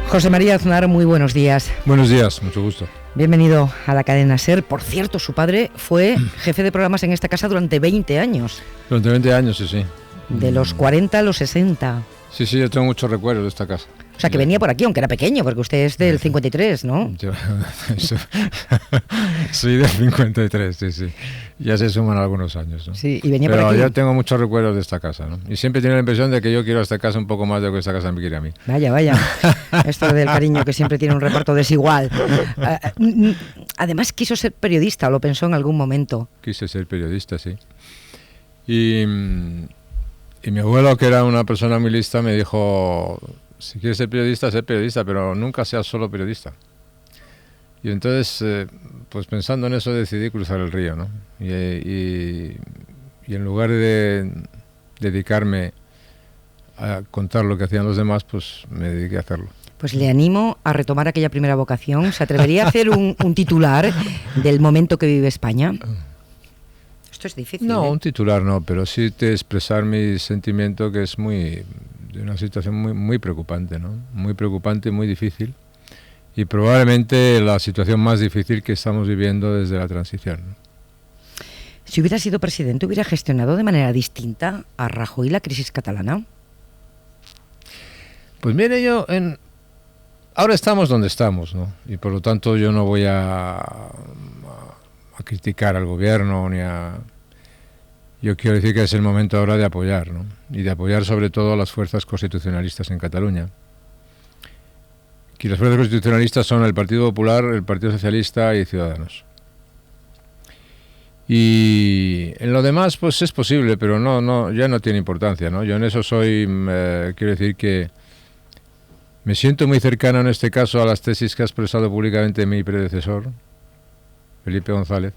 José María Aznar, muy buenos días. Buenos días, mucho gusto. Bienvenido a la cadena SER. Por cierto, su padre fue jefe de programas en esta casa durante 20 años. Durante 20 años, sí. De los 40 a los 60. Sí, yo tengo muchos recuerdos de esta casa. O sea, que venía por aquí, aunque era pequeño, porque usted es del 53, ¿no? Yo soy del 53, sí. Ya se suman algunos años, ¿no? Sí, y venía Pero por aquí. yo tengo muchos recuerdos de esta casa, ¿no? Y siempre tengo la impresión de que yo quiero a esta casa un poco más de lo que esta casa me quiere a mí. Vaya. Esto del cariño que siempre tiene un reparto desigual. Además, quiso ser periodista, o lo pensó en algún momento. Quise ser periodista, sí. Y mi abuelo, que era una persona muy lista, me dijo: si quieres ser periodista, pero nunca seas solo periodista. Y entonces, pues pensando en eso, decidí cruzar el río, ¿no? Y en lugar de dedicarme a contar lo que hacían los demás, pues me dediqué a hacerlo. Pues le animo a retomar aquella primera vocación. ¿Se atrevería a hacer un titular del momento que vive España? Esto es difícil. No, un titular no, pero sí te expresar mi sentimiento, que es de una situación muy preocupante, ¿no? Muy preocupante y muy difícil. Y probablemente la situación más difícil que estamos viviendo desde la transición, ¿no? Si hubiera sido presidente, ¿hubiera gestionado de manera distinta a Rajoy la crisis catalana? Pues mire, ahora estamos donde estamos, ¿no? Y por lo tanto yo no voy a criticar al gobierno Yo quiero decir que es el momento ahora de apoyar, ¿no? Y de apoyar sobre todo a las fuerzas constitucionalistas en Cataluña. Que las fuerzas constitucionalistas son el Partido Popular, el Partido Socialista y Ciudadanos. Y en lo demás, pues es posible, pero ya no tiene importancia, ¿no? Yo en eso quiero decir que me siento muy cercano en este caso a las tesis que ha expresado públicamente mi predecesor, Felipe González.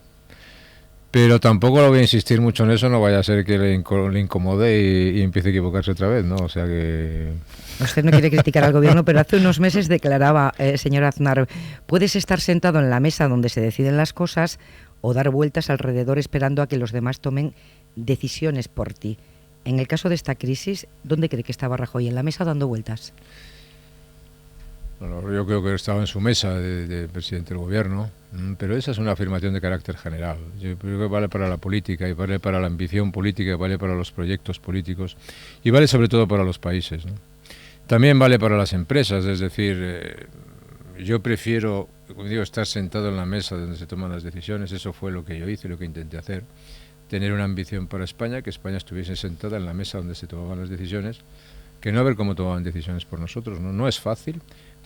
Pero tampoco lo voy a insistir mucho en eso, no vaya a ser que le incomode y empiece a equivocarse otra vez, ¿no? O sea que... Usted no quiere criticar al gobierno, pero hace unos meses declaraba, señor Aznar, puedes estar sentado en la mesa donde se deciden las cosas o dar vueltas alrededor esperando a que los demás tomen decisiones por ti. En el caso de esta crisis, ¿dónde cree que estaba Rajoy? ¿En la mesa dando vueltas? Bueno, yo creo que estaba en su mesa de presidente del gobierno, pero esa es una afirmación de carácter general. Yo creo que vale para la política y vale para la ambición política, vale para los proyectos políticos y vale sobre todo para los países, ¿no? También vale para las empresas, es decir, yo prefiero, como digo, estar sentado en la mesa donde se toman las decisiones. Eso fue lo que yo hice, lo que intenté hacer, tener una ambición para España, que España estuviese sentada en la mesa donde se tomaban las decisiones, que no ver cómo tomaban decisiones por nosotros, ¿no? No es fácil,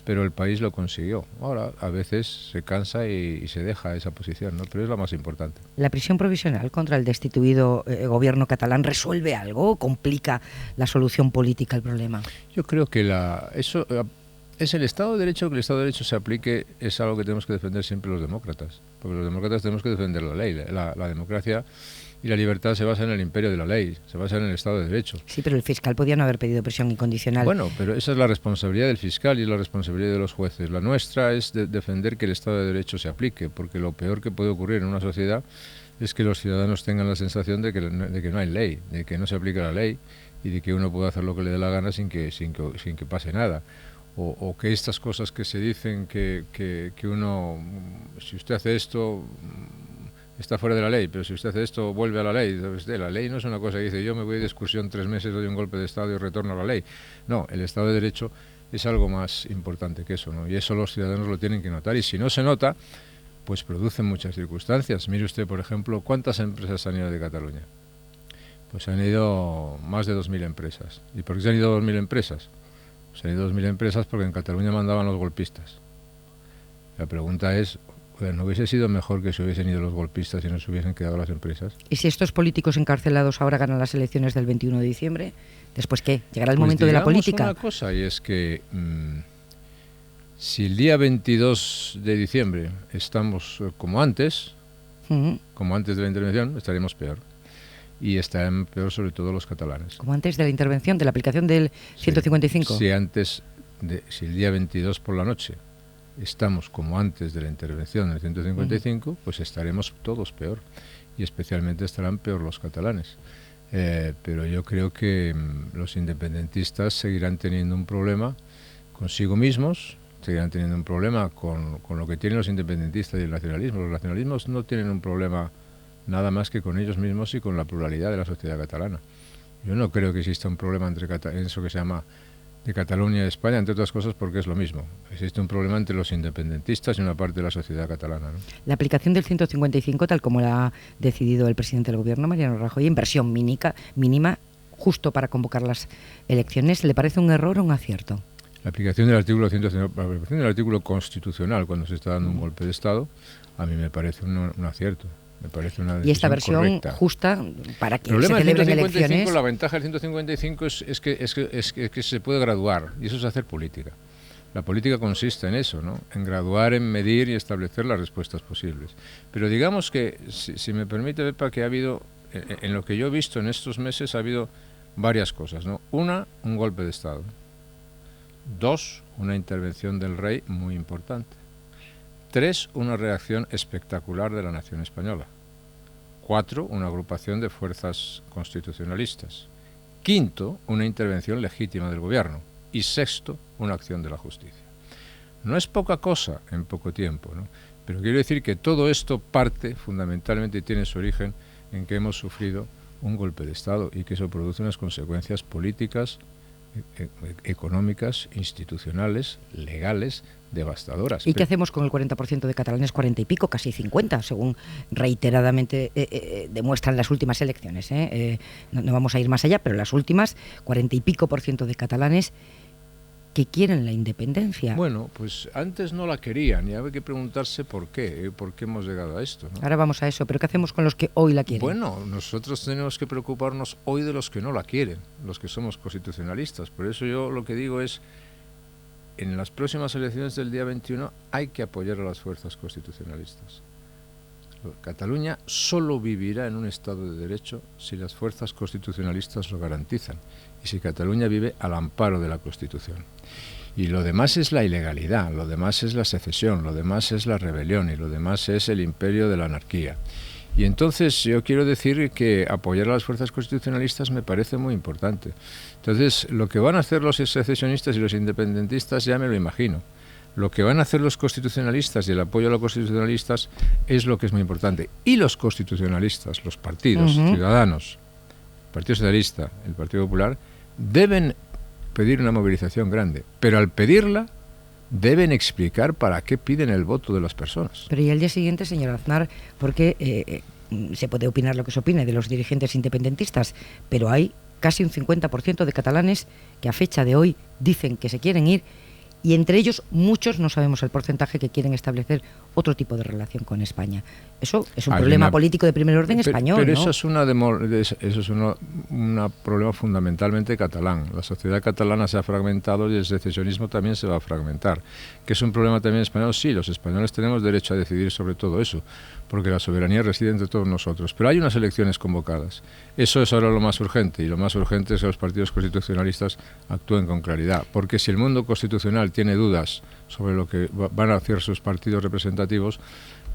pero el país lo consiguió. Ahora, a veces se cansa y se deja esa posición, ¿no? Pero es lo más importante. ¿La prisión provisional contra el destituido gobierno catalán resuelve algo o complica la solución política al problema? Yo creo que eso es el Estado de Derecho. Que el Estado de Derecho se aplique es algo que tenemos que defender siempre los demócratas, porque los demócratas tenemos que defender la ley. La democracia y la libertad se basa en el imperio de la ley, se basa en el Estado de Derecho. Sí, pero el fiscal podía no haber pedido prisión incondicional. Bueno, pero esa es la responsabilidad del fiscal y la responsabilidad de los jueces. La nuestra es defender que el Estado de Derecho se aplique, porque lo peor que puede ocurrir en una sociedad es que los ciudadanos tengan la sensación de que no hay ley, de que no se aplica la ley y de que uno puede hacer lo que le dé la gana sin que pase nada. O que estas cosas que se dicen que uno, si usted hace esto, está fuera de la ley, pero si usted hace esto, vuelve a la ley. La ley no es una cosa que dice: yo me voy de excursión 3 meses, doy un golpe de Estado y retorno a la ley. No, el Estado de Derecho es algo más importante que eso, ¿no? Y eso los ciudadanos lo tienen que notar. Y si no se nota, pues producen muchas circunstancias. Mire usted, por ejemplo, ¿cuántas empresas han ido de Cataluña? Pues han ido más de 2.000 empresas. ¿Y por qué se han ido 2.000 empresas? Pues han ido 2.000 empresas porque en Cataluña mandaban los golpistas. La pregunta es: ¿no hubiese sido mejor que se hubiesen ido los golpistas y no se hubiesen quedado las empresas? ¿Y si estos políticos encarcelados ahora ganan las elecciones del 21 de diciembre? ¿Después qué? ¿Llegará el momento de la política? Una cosa, y es que si el día 22 de diciembre estamos como antes de la intervención, estaremos peor. Y estarán peor sobre todo los catalanes. Como antes de la intervención, de la aplicación del 155. Si el día 22 por la noche estamos como antes de la intervención del 155, pues estaremos todos peor. Y especialmente estarán peor los catalanes. Pero yo creo que los independentistas seguirán teniendo un problema consigo mismos, seguirán teniendo un problema con lo que tienen los independentistas y el nacionalismo. Los nacionalismos no tienen un problema nada más que con ellos mismos y con la pluralidad de la sociedad catalana. Yo no creo que exista un problema entre eso que se llama de Cataluña y España, entre otras cosas porque es lo mismo. Existe un problema entre los independentistas y una parte de la sociedad catalana, ¿no? La aplicación del 155, tal como la ha decidido el presidente del Gobierno, Mariano Rajoy, inversión mínima, justo para convocar las elecciones, ¿le parece un error o un acierto? La aplicación del artículo 155, la aplicación del artículo constitucional cuando se está dando un golpe de Estado, a mí me parece un acierto. Me parece una decisión y esta versión correcta. Justa para que se celebren elecciones. La ventaja del 155 es que se puede graduar, y eso es hacer política. La política consiste en eso, ¿no? En graduar, en medir y establecer las respuestas posibles. Pero digamos que, si me permite, Pepa, que ha habido, en lo que yo he visto en estos meses, ha habido varias cosas, ¿no? Una, un golpe de Estado. Dos, una intervención del rey muy importante. Tres, una reacción espectacular de la nación española. Cuatro, una agrupación de fuerzas constitucionalistas. Quinto, una intervención legítima del gobierno. Y sexto, una acción de la justicia. No es poca cosa en poco tiempo, ¿no? Pero quiero decir que todo esto parte fundamentalmente y tiene su origen en que hemos sufrido un golpe de Estado y que eso produce unas consecuencias políticas, económicas, institucionales, legales, devastadoras. ¿Y qué hacemos con el 40% de catalanes, 40 y pico, casi 50, según reiteradamente demuestran las últimas elecciones? No vamos a ir más allá, pero las últimas, 40 y pico % de catalanes que quieren la independencia. Bueno, pues antes no la querían y había que preguntarse por qué hemos llegado a esto, ¿no? Ahora vamos a eso, pero ¿qué hacemos con los que hoy la quieren? Bueno, nosotros tenemos que preocuparnos hoy de los que no la quieren, los que somos constitucionalistas. Por eso yo lo que digo es, en las próximas elecciones del día 21 hay que apoyar a las fuerzas constitucionalistas. Cataluña solo vivirá en un Estado de Derecho si las fuerzas constitucionalistas lo garantizan y si Cataluña vive al amparo de la Constitución. Y lo demás es la ilegalidad, lo demás es la secesión, lo demás es la rebelión y lo demás es el imperio de la anarquía. Y entonces yo quiero decir que apoyar a las fuerzas constitucionalistas me parece muy importante. Entonces, lo que van a hacer los secesionistas y los independentistas ya me lo imagino. Lo que van a hacer los constitucionalistas y el apoyo a los constitucionalistas es lo que es muy importante. Y los constitucionalistas, los partidos, Ciudadanos, el Partido Socialista, el Partido Popular, deben pedir una movilización grande. Pero al pedirla, deben explicar para qué piden el voto de las personas. Pero y al día siguiente, señor Aznar, porque se puede opinar lo que se opine de los dirigentes independentistas, pero hay casi un 50% de catalanes que a fecha de hoy dicen que se quieren ir, y entre ellos muchos, no sabemos el porcentaje, que quieren establecer otro tipo de relación con España. Eso es un problema político de primer orden español, pero ¿no? Eso es un problema fundamentalmente catalán. La sociedad catalana se ha fragmentado y el secesionismo también se va a fragmentar. ¿Que es un problema también español? Sí, los españoles tenemos derecho a decidir sobre todo eso, porque la soberanía reside entre todos nosotros. Pero hay unas elecciones convocadas. Eso es ahora lo más urgente, y lo más urgente es que los partidos constitucionalistas actúen con claridad. Porque si el mundo constitucional tiene dudas sobre lo que van a hacer sus partidos representativos,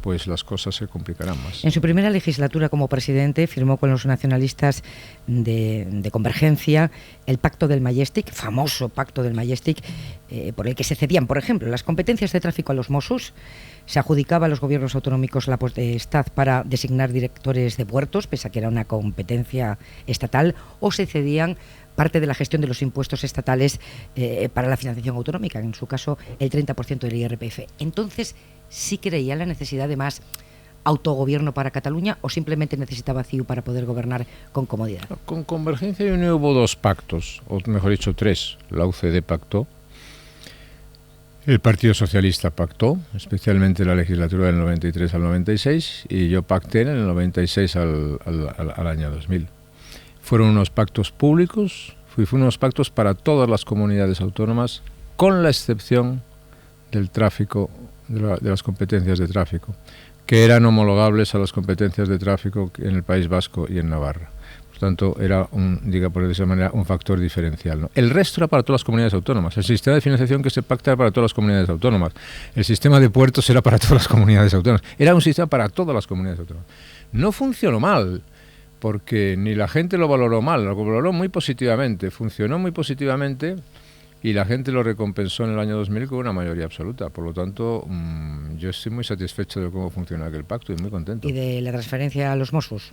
pues las cosas se complicarán más. En su primera legislatura como presidente firmó con los nacionalistas de Convergencia el Pacto del Majestic, famoso Pacto del Majestic, por el que se cedían, por ejemplo, las competencias de tráfico a los Mossos, se adjudicaba a los gobiernos autonómicos la potestad para designar directores de puertos, pese a que era una competencia estatal, o se cedían parte de la gestión de los impuestos estatales para la financiación autonómica, en su caso el 30% del IRPF. Entonces, ¿sí creía la necesidad de más autogobierno para Cataluña o simplemente necesitaba CiU para poder gobernar con comodidad? Con Convergencia y Unió hubo dos pactos, o mejor dicho tres. La UCD pactó, el Partido Socialista pactó, especialmente la legislatura del 93 al 96, y yo pacté en el 96 al año 2000. Fueron unos pactos públicos, fueron unos pactos para todas las comunidades autónomas, con la excepción del tráfico, de las competencias de tráfico, que eran homologables a las competencias de tráfico en el País Vasco y en Navarra. Por tanto, era por de esa manera, un factor diferencial, ¿no? El resto era para todas las comunidades autónomas. El sistema de financiación que se pacta era para todas las comunidades autónomas. El sistema de puertos era para todas las comunidades autónomas. Era un sistema para todas las comunidades autónomas. No funcionó mal, porque ni la gente lo valoró mal, lo valoró muy positivamente. Funcionó muy positivamente y la gente lo recompensó en el año 2000 con una mayoría absoluta. Por lo tanto, yo estoy muy satisfecho de cómo funciona aquel pacto y muy contento. Y de la transferencia a los Mossos,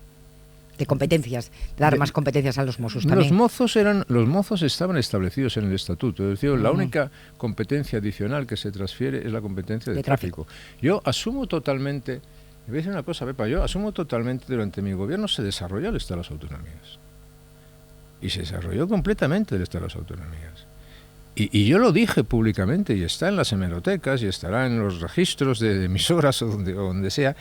de competencias, dar más competencias a los Mossos también. Los mozos estaban establecidos en el estatuto. Es decir, la única competencia adicional que se transfiere es la competencia de tráfico. Yo asumo totalmente, y voy a decir una cosa, Pepa, yo asumo totalmente, durante mi gobierno se desarrolló el Estado de las Autonomías. Y se desarrolló completamente el Estado de las Autonomías. Y yo lo dije públicamente, y está en las hemerotecas, y estará en los registros de emisoras o donde sea.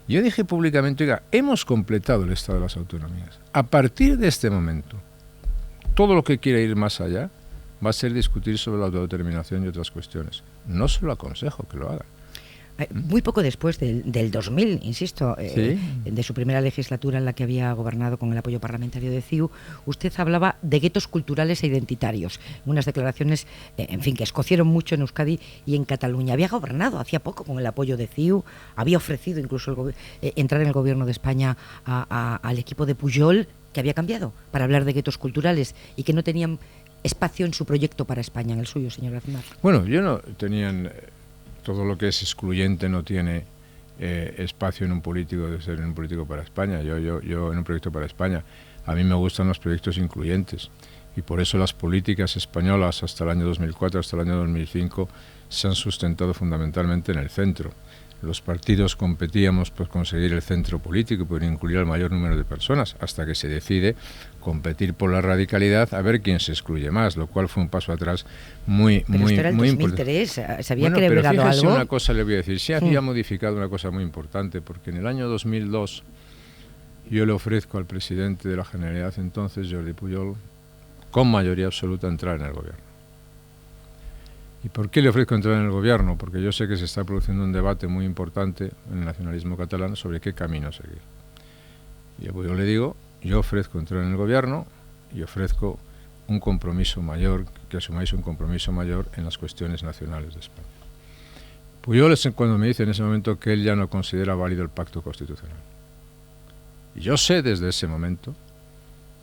Yo dije públicamente, oiga, hemos completado el Estado de las Autonomías. A partir de este momento, todo lo que quiera ir más allá va a ser discutir sobre la autodeterminación y otras cuestiones. No se lo aconsejo que lo hagan. Muy poco después del 2000, insisto, ¿Sí? De su primera legislatura en la que había gobernado con el apoyo parlamentario de CiU, usted hablaba de guetos culturales e identitarios, unas declaraciones, en fin, que escocieron mucho en Euskadi y en Cataluña. Había gobernado hacía poco con el apoyo de CiU, había ofrecido incluso entrar en el gobierno de España al equipo de Pujol, que había cambiado, para hablar de guetos culturales y que no tenían espacio en su proyecto para España, en el suyo, señor Aznar. Bueno, yo no tenían... Todo lo que es excluyente no tiene espacio en un político, de ser en un político para España. Yo en un proyecto para España. A mí me gustan los proyectos incluyentes. Y por eso las políticas españolas hasta el año 2004, hasta el año 2005, se han sustentado fundamentalmente en el centro. Los partidos competíamos por conseguir el centro político y por incluir al mayor número de personas, hasta que se decide competir por la radicalidad a ver quién se excluye más, lo cual fue un paso atrás muy importante. ¿Se había pero fíjese algo? Una cosa le voy a decir, se había modificado una cosa muy importante, porque en el año 2002 yo le ofrezco al presidente de la Generalitat entonces, Jordi Pujol, con mayoría absoluta entrar en el gobierno. ¿Y por qué le ofrezco entrar en el gobierno? Porque yo sé que se está produciendo un debate muy importante en el nacionalismo catalán sobre qué camino seguir. Y yo le digo, yo ofrezco entrar en el gobierno y ofrezco un compromiso mayor, que asumáis un compromiso mayor en las cuestiones nacionales de España. Pujol es cuando me dice en ese momento que él ya no considera válido el pacto constitucional. Y yo sé desde ese momento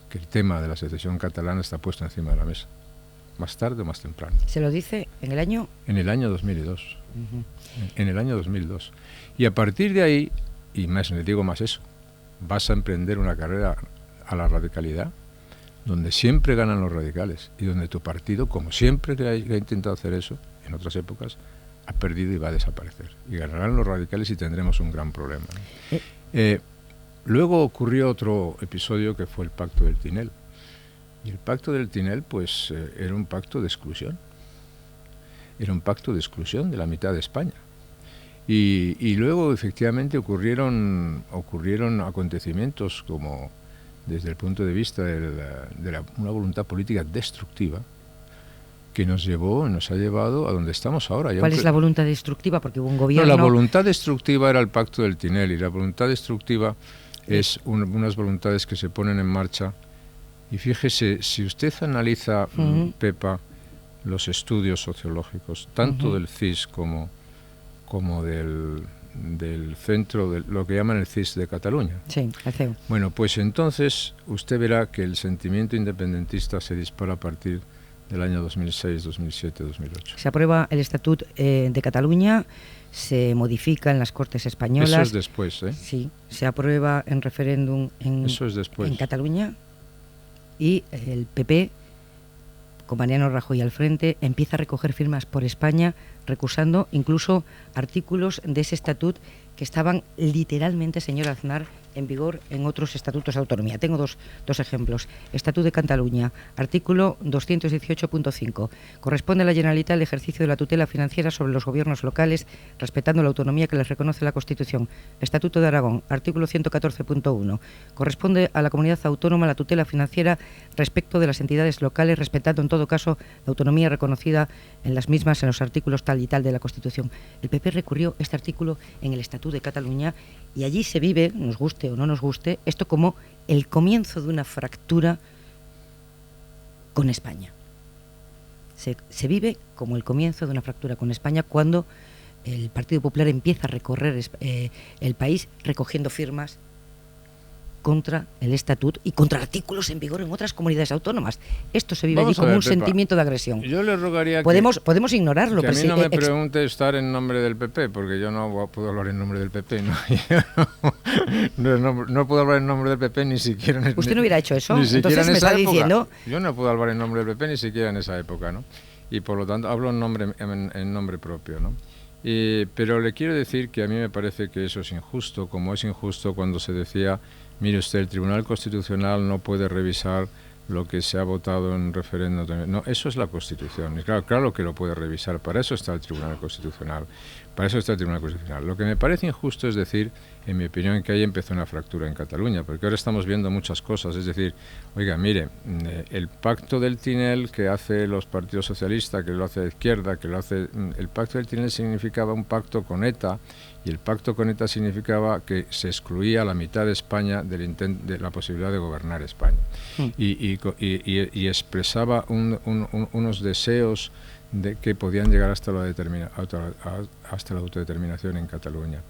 que el tema de la secesión catalana está puesto encima de la mesa. Más tarde o más temprano. ¿Se lo dice en el año? En el año 2002. En el año 2002. Y a partir de ahí, y más le digo más eso, vas a emprender una carrera a la radicalidad, donde siempre ganan los radicales y donde tu partido, como siempre que ha intentado hacer eso, en otras épocas, ha perdido y va a desaparecer. Y ganarán los radicales y tendremos un gran problema. Luego ocurrió otro episodio que fue el Pacto del Tinel. Y el Pacto del Tinel, pues, era un pacto de exclusión. Era un pacto de exclusión de la mitad de España. Y luego, efectivamente, ocurrieron acontecimientos como, desde el punto de vista de una voluntad política destructiva, que nos ha llevado a donde estamos ahora. ¿Cuál es la voluntad destructiva? Porque hubo un gobierno... No, la voluntad destructiva era el Pacto del Tinel, y la voluntad destructiva es unas voluntades que se ponen en marcha. Y fíjese, si usted analiza, Pepa, los estudios sociológicos, tanto del CIS como del centro, de lo que llaman el CIS de Cataluña. Sí, el CEU. Bueno, pues entonces usted verá que el sentimiento independentista se dispara a partir del año 2006, 2007, 2008. Se aprueba el Estatut de Cataluña, se modifica en las Cortes Españolas. Eso es después, ¿eh? Sí, se aprueba en referéndum en Cataluña. Y el PP, con Mariano Rajoy al frente, empieza a recoger firmas por España, recusando incluso artículos de ese estatut que estaban literalmente, señor Aznar, en vigor en otros estatutos de autonomía. Tengo dos ejemplos. Estatut de Cataluña, artículo 218.5. Corresponde a la Generalitat el ejercicio de la tutela financiera sobre los gobiernos locales, respetando la autonomía que les reconoce la Constitución. Estatuto de Aragón, artículo 114.1. Corresponde a la comunidad autónoma la tutela financiera respecto de las entidades locales, respetando en todo caso la autonomía reconocida en las mismas en los artículos tal y tal de la Constitución. El PP recurrió este artículo en el Estatut de Cataluña y allí se vive, nos guste o no nos guste, esto como el comienzo de una fractura con España. Se vive como el comienzo de una fractura con España cuando el Partido Popular empieza a recorrer el país recogiendo firmas contra el Estatut y contra artículos en vigor en otras comunidades autónomas. Esto se vive Vamos allí como a ver, un Pepa, sentimiento de agresión. Yo le rogaría Podemos ignorarlo. que a mí no me pregunte estar en nombre del PP, porque yo no puedo hablar en nombre del PP. No puedo hablar en nombre del PP ni siquiera en ¿Usted no hubiera hecho eso? Entonces me está diciendo... Yo no puedo hablar en nombre del PP ni siquiera en esa época, ¿no? Y por lo tanto hablo en nombre propio, ¿no? Pero le quiero decir que a mí me parece que eso es injusto, como es injusto cuando se decía, mire usted, el Tribunal Constitucional no puede revisar lo que se ha votado en referéndum. No, eso es la Constitución. Y claro que lo puede revisar. Para eso está el Tribunal Constitucional. Para eso está el Tribunal Constitucional. Lo que me parece injusto es decir, en mi opinión, que ahí empezó una fractura en Cataluña, porque ahora estamos viendo muchas cosas. Es decir, oiga, mire, el pacto del Tinel que hace los partidos socialistas, que lo hace la izquierda, que lo hace... El pacto del Tinel significaba un pacto con ETA, y el pacto con ETA significaba que se excluía a la mitad de España de la posibilidad de gobernar España. Y expresaba unos deseos de que podían llegar hasta la autodeterminación en Cataluña.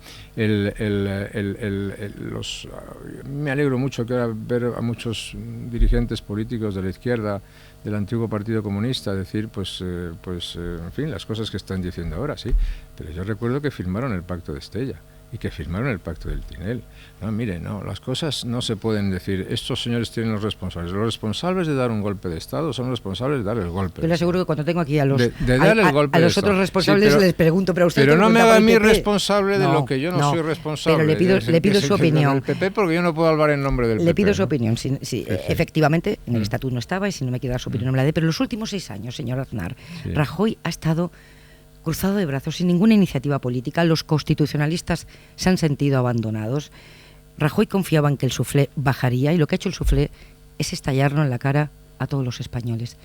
Me alegro mucho que ahora ver a muchos dirigentes políticos de la izquierda del antiguo Partido Comunista decir, en fin, las cosas que están diciendo ahora, sí, pero yo recuerdo que firmaron el Pacto de Estella y que firmaron el Pacto del Tinel. No, mire, no, las cosas no se pueden decir, estos señores tienen los responsables. Los responsables de dar un golpe de Estado son los responsables de dar el golpe. Yo le aseguro que cuando tengo aquí a los, a los otros responsables, sí, les pregunto, pero usted... Pero no me haga a mí responsable de lo que yo no soy responsable. Pero le pido su opinión. Del PP, porque yo no puedo hablar en nombre del PP. Le pido su opinión. Sí, efectivamente, en el Estatut no estaba, y si no me quiere dar su opinión no me la dé, pero en los últimos 6 años, señor Aznar, Rajoy ha estado cruzado de brazos, sin ninguna iniciativa política. Los constitucionalistas se han sentido abandonados. Rajoy confiaba en que el suflé bajaría, y lo que ha hecho el suflé es estallarlo en la cara a todos los españoles.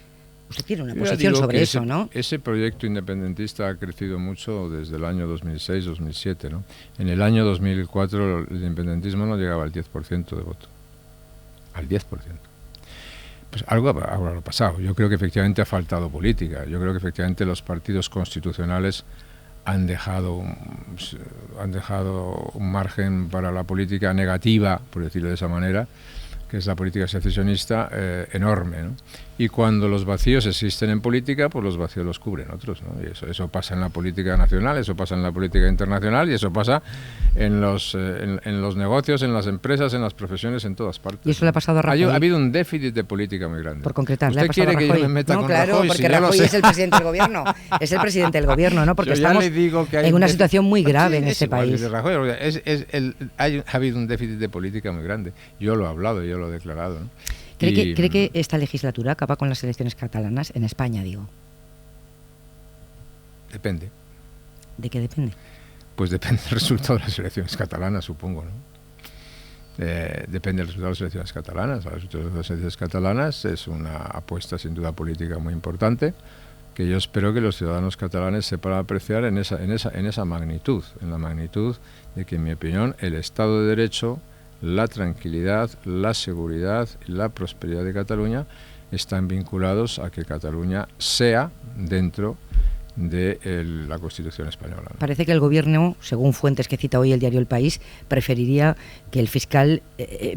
Usted tiene una posición sobre eso, ¿no? Ese proyecto independentista ha crecido mucho desde el año 2006-2007, ¿no? En el año 2004 el independentismo no llegaba al 10% de voto. Al 10%. Pues algo habrá pasado. Yo creo que efectivamente ha faltado política. Yo creo que efectivamente los partidos constitucionales han dejado un margen para la política negativa, por decirlo de esa manera, que es la política secesionista, enorme, ¿no? Y cuando los vacíos existen en política, pues los vacíos los cubren otros, ¿no? Y eso pasa en la política nacional, eso pasa en la política internacional, y eso pasa en los negocios, en las empresas, en las profesiones, en todas partes. ¿Y eso le ha pasado a Rajoy? Ha habido un déficit de política muy grande. Por concretar, ¿usted quiere que yo me meta con Rajoy? No, claro, porque Rajoy es el presidente del gobierno. Es el presidente del gobierno, ¿no? Porque estamos en una situación muy grave en este país. Ha habido un déficit de política muy grande. Yo lo he hablado, yo lo he declarado, ¿no? ¿Cree que esta legislatura acaba con las elecciones catalanas? En España, digo. Depende. ¿De qué depende? Pues depende del resultado de las elecciones catalanas, supongo, ¿no? Depende del resultado de las elecciones catalanas. El resultado de las elecciones catalanas es una apuesta sin duda política muy importante, que yo espero que los ciudadanos catalanes sepan apreciar en esa magnitud, en la magnitud de que, en mi opinión, el Estado de Derecho, la tranquilidad, la seguridad y la prosperidad de Cataluña están vinculados a que Cataluña sea dentro de la Constitución española, ¿no? Parece que el Gobierno, según fuentes que cita hoy el diario El País, preferiría que el fiscal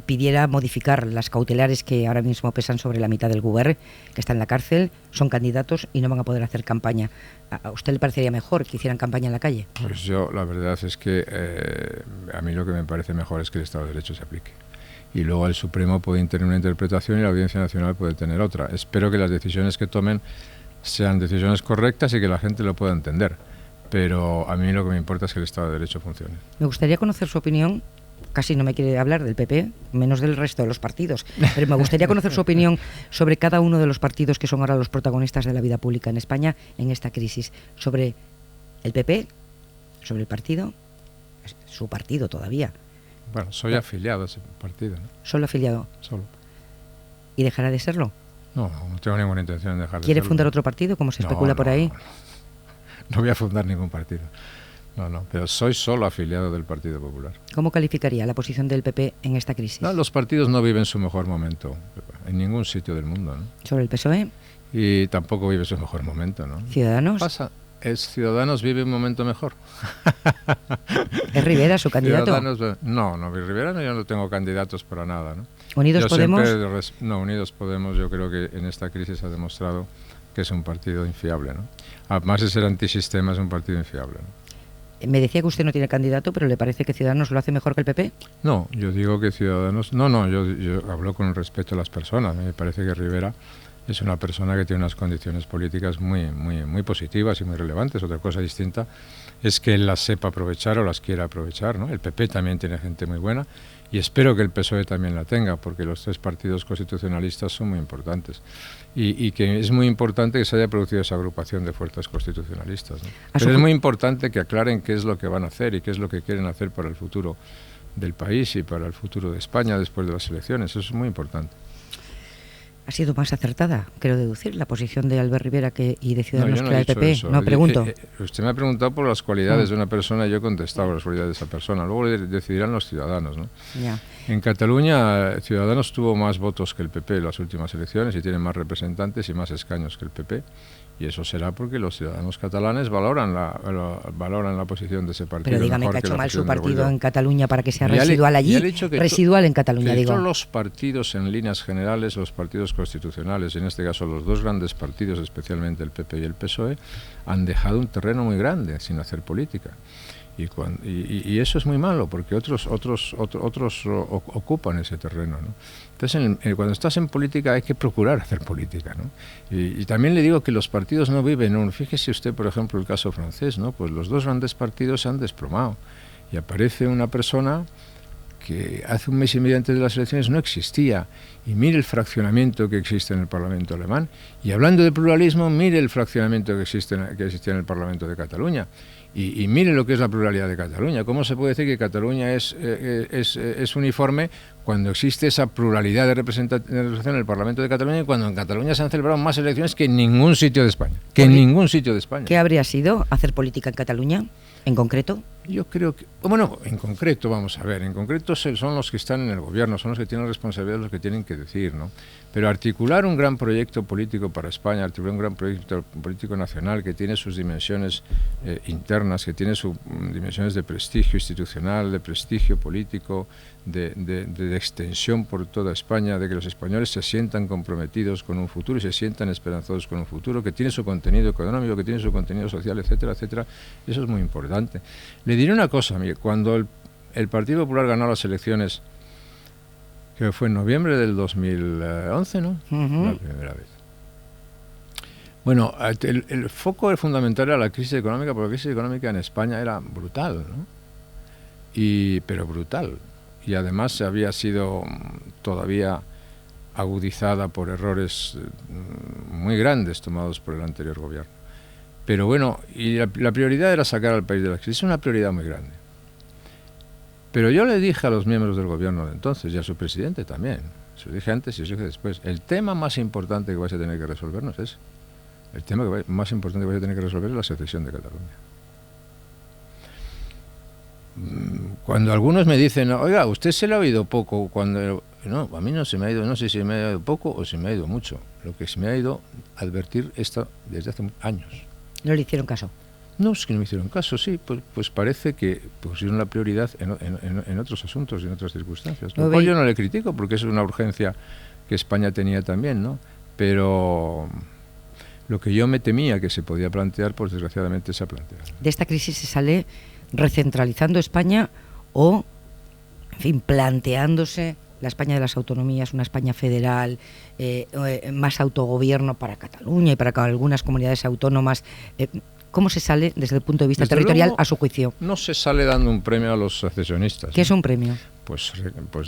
pidiera modificar las cautelares que ahora mismo pesan sobre la mitad del Govern, que está en la cárcel, son candidatos y no van a poder hacer campaña. ¿A usted le parecería mejor que hicieran campaña en la calle? Pues yo, la verdad es que a mí lo que me parece mejor es que el Estado de Derecho se aplique. Y luego el Supremo puede tener una interpretación y la Audiencia Nacional puede tener otra. Espero que las decisiones que tomen sean decisiones correctas y que la gente lo pueda entender. Pero a mí lo que me importa es que el Estado de Derecho funcione. Me gustaría conocer su opinión. Casi no me quiere hablar del PP, menos del resto de los partidos, pero me gustaría conocer su opinión sobre cada uno de los partidos que son ahora los protagonistas de la vida pública en España en esta crisis. Sobre el PP, sobre el partido, su partido todavía. Bueno, soy afiliado a ese partido, ¿no? ¿Solo afiliado? Solo. ¿Y dejará de serlo? No tengo ninguna intención de dejar de serlo. ¿Quiere fundar otro partido, como se especula por ahí? No voy a fundar ningún partido. No, pero soy solo afiliado del Partido Popular. ¿Cómo calificaría la posición del PP en esta crisis? No, los partidos no viven su mejor momento en ningún sitio del mundo, ¿no? ¿Sobre el PSOE? Y tampoco vive su mejor momento, ¿no? ¿Ciudadanos? Ciudadanos vive un momento mejor. ¿Es Rivera su candidato? No, Rivera yo no tengo candidatos para nada, ¿no? ¿Unidos Podemos? No, Unidos Podemos yo creo que en esta crisis ha demostrado que es un partido infiable, ¿no? Además de ser antisistema, es un partido infiable, ¿no? Me decía que usted no tiene candidato, pero ¿le parece que Ciudadanos lo hace mejor que el PP? No, yo digo que Ciudadanos... No, yo hablo con respeto a las personas. Me parece que Rivera es una persona que tiene unas condiciones políticas muy positivas y muy relevantes. Otra cosa distinta es que él las sepa aprovechar o las quiera aprovechar, ¿no? El PP también tiene gente muy buena y espero que el PSOE también la tenga, porque los tres partidos constitucionalistas son muy importantes y que es muy importante que se haya producido esa agrupación de fuerzas constitucionalistas, ¿no? Pero es muy importante que aclaren qué es lo que van a hacer y qué es lo que quieren hacer para el futuro del país y para el futuro de España después de las elecciones. Eso es muy importante. Ha sido más acertada, quiero deducir, la posición de Albert Rivera y de Ciudadanos que la del PP. Eso. No, pregunto. Usted me ha preguntado por las cualidades de una persona y yo he contestado por las cualidades de esa persona. Luego decidirán los ciudadanos, ¿no? Ya. En Cataluña, Ciudadanos tuvo más votos que el PP en las últimas elecciones y tiene más representantes y más escaños que el PP. Y eso será porque los ciudadanos catalanes valoran la posición de ese partido. Pero dígame que ha hecho mal su partido en Cataluña para que sea residual allí. Residual en Cataluña, digo. Todos los partidos, en líneas generales, los partidos constitucionales, en este caso los dos grandes partidos, especialmente el PP y el PSOE, han dejado un terreno muy grande sin hacer política. Y eso es muy malo porque otros ocupan ese terreno, ¿no? Entonces, cuando estás en política hay que procurar hacer política, ¿no? Y también le digo que los partidos no viven. Fíjese usted, por ejemplo, el caso francés, ¿no? Pues los dos grandes partidos se han desplomado y aparece una persona que hace un mes y medio antes de las elecciones no existía. Y mire el fraccionamiento que existe en el Parlamento alemán. Y hablando de pluralismo, mire el fraccionamiento que existía en el Parlamento de Cataluña. Y mire lo que es la pluralidad de Cataluña. ¿Cómo se puede decir que Cataluña es uniforme cuando existe esa pluralidad de representación en el Parlamento de Cataluña y cuando en Cataluña se han celebrado más elecciones que en ningún sitio de España? ¿Qué habría sido hacer política en Cataluña, en concreto? Yo creo que... Bueno, en concreto, vamos a ver, en concreto son los que están en el gobierno, son los que tienen responsabilidad, los que tienen que decir, ¿no? Pero articular un gran proyecto político para España, articular un gran proyecto político nacional que tiene sus dimensiones internas, que tiene sus dimensiones de prestigio institucional, de prestigio político, de extensión por toda España, de que los españoles se sientan comprometidos con un futuro y se sientan esperanzados con un futuro, que tiene su contenido económico, que tiene su contenido social, etcétera, etcétera. Eso es muy importante. Le diré una cosa, mire, cuando el Partido Popular ganó las elecciones, que fue en noviembre del 2011, ¿no? La primera vez. Bueno, el foco fundamental era la crisis económica, porque la crisis económica en España era brutal, ¿no? Pero brutal. Y además había sido todavía agudizada por errores muy grandes tomados por el anterior gobierno. Pero bueno, y la prioridad era sacar al país de la crisis, es una prioridad muy grande. Pero yo le dije a los miembros del gobierno de entonces y a su presidente también, se lo dije antes y se lo dije después, el tema más importante que vais a tener que resolver no es ese. El tema más importante que vais a tener que resolver es la secesión de Cataluña. Cuando algunos me dicen, oiga, usted se le ha oído poco, no, a mí no se me ha ido, no sé si me ha ido poco o si me ha ido mucho. Lo que se me ha ido advertir esto desde hace años. ¿No le hicieron caso? No, es que no me hicieron caso, sí, pues parece que pusieron la prioridad en otros asuntos y en otras circunstancias. Lo cual yo no le critico, porque es una urgencia que España tenía también, ¿no? Pero lo que yo me temía que se podía plantear, pues desgraciadamente se ha planteado. ¿De esta crisis se sale recentralizando España o, en fin, planteándose la España de las autonomías, una España federal, más autogobierno para Cataluña y para algunas comunidades autónomas? ¿Cómo se sale desde el punto de vista territorial, luego, a su juicio? No se sale dando un premio a los secesionistas. ¿Qué es un premio? Pues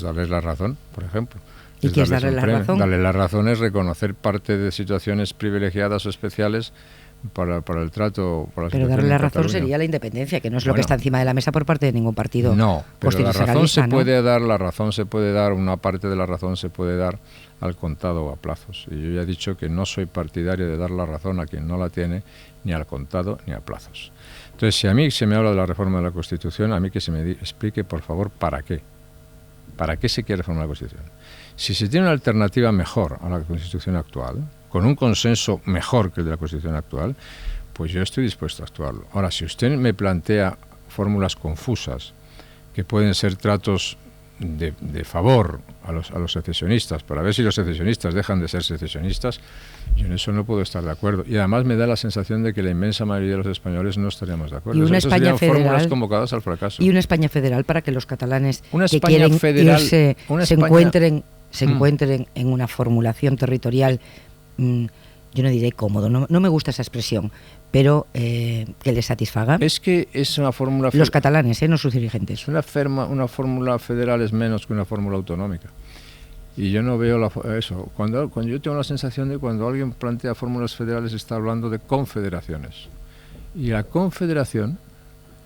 darles la razón, por ejemplo. ¿Y qué es darle la razón? Darle la razón es reconocer parte de situaciones privilegiadas o especiales para el trato. Pero darle la razón sería la independencia, que no es lo que está encima de la mesa por parte de ningún partido. No, pero la razón se puede dar, una parte de la razón se puede dar al contado o a plazos. Y yo ya he dicho que no soy partidario de dar la razón a quien no la tiene, ni al contado ni a plazos. Entonces, si a mí se me habla de la reforma de la Constitución, a mí que se me explique, por favor, ¿para qué? ¿Para qué se quiere reformar la Constitución? Si se tiene una alternativa mejor a la Constitución actual, con un consenso mejor que el de la Constitución actual, pues yo estoy dispuesto a actuarlo. Ahora, si usted me plantea fórmulas confusas, que pueden ser tratos de favor a los secesionistas, para ver si los secesionistas dejan de ser secesionistas, yo en eso no puedo estar de acuerdo. Y además me da la sensación de que la inmensa mayoría de los españoles no estaríamos de acuerdo. Y una España federal, fórmulas convocadas al fracaso. Y una España federal para que los catalanes que España quieren federal, irse se encuentren en una formulación territorial, yo no diré cómodo, no me gusta esa expresión, pero que les satisfaga. Es que es una fórmula... Los catalanes, no sus dirigentes. Una fórmula federal es menos que una fórmula autonómica. Y yo no veo eso. Cuando yo tengo la sensación de cuando alguien plantea fórmulas federales está hablando de confederaciones. Y la confederación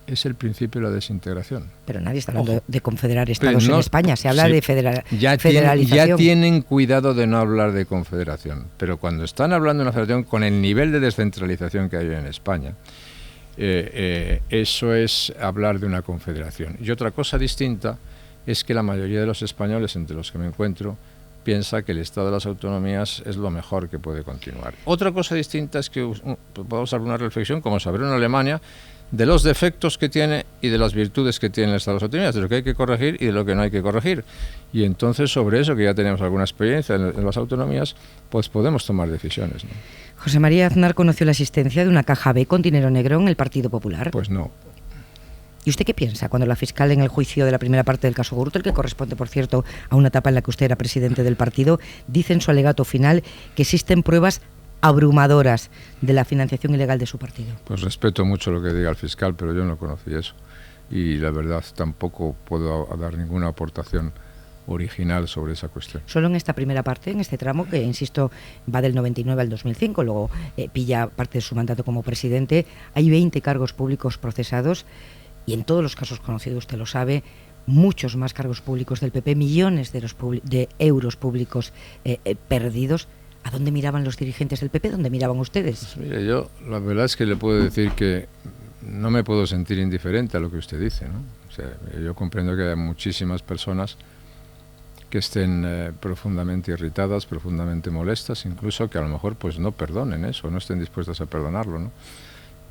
es el principio de la desintegración. Pero nadie está hablando de confederar estados en España. Se habla de federalización. Ya tienen cuidado de no hablar de confederación. Pero cuando están hablando de una federación con el nivel de descentralización que hay en España, eso es hablar de una confederación. Y otra cosa distinta es que la mayoría de los españoles, entre los que me encuentro, piensa que el Estado de las autonomías es lo mejor que puede continuar. Otra cosa distinta es que podemos hacer una reflexión, como saber en Alemania, de los defectos que tiene y de las virtudes que tiene el Estado de las autonomías, de lo que hay que corregir y de lo que no hay que corregir. Y entonces sobre eso, que ya tenemos alguna experiencia en las autonomías, pues podemos tomar decisiones, ¿no? José María Aznar conoció la existencia de una caja B con dinero negro en el Partido Popular. Pues no. ¿Y usted qué piensa cuando la fiscal en el juicio de la primera parte del caso Gürtel, que corresponde, por cierto, a una etapa en la que usted era presidente del partido, dice en su alegato final que existen pruebas abrumadoras de la financiación ilegal de su partido? Pues respeto mucho lo que diga el fiscal, pero yo no conocí eso. Y la verdad tampoco puedo dar ninguna aportación original sobre esa cuestión. Solo en esta primera parte, en este tramo, que insisto, va del 99 al 2005, luego pilla parte de su mandato como presidente, hay 20 cargos públicos procesados. Y en todos los casos conocidos, usted lo sabe, muchos más cargos públicos del PP, millones de euros públicos perdidos. ¿A dónde miraban los dirigentes del PP? ¿Dónde miraban ustedes? Pues mire, yo la verdad es que le puedo decir que no me puedo sentir indiferente a lo que usted dice, ¿no? O sea, yo comprendo que hay muchísimas personas que estén profundamente irritadas, profundamente molestas, incluso que a lo mejor pues no perdonen eso, no estén dispuestas a perdonarlo, ¿no?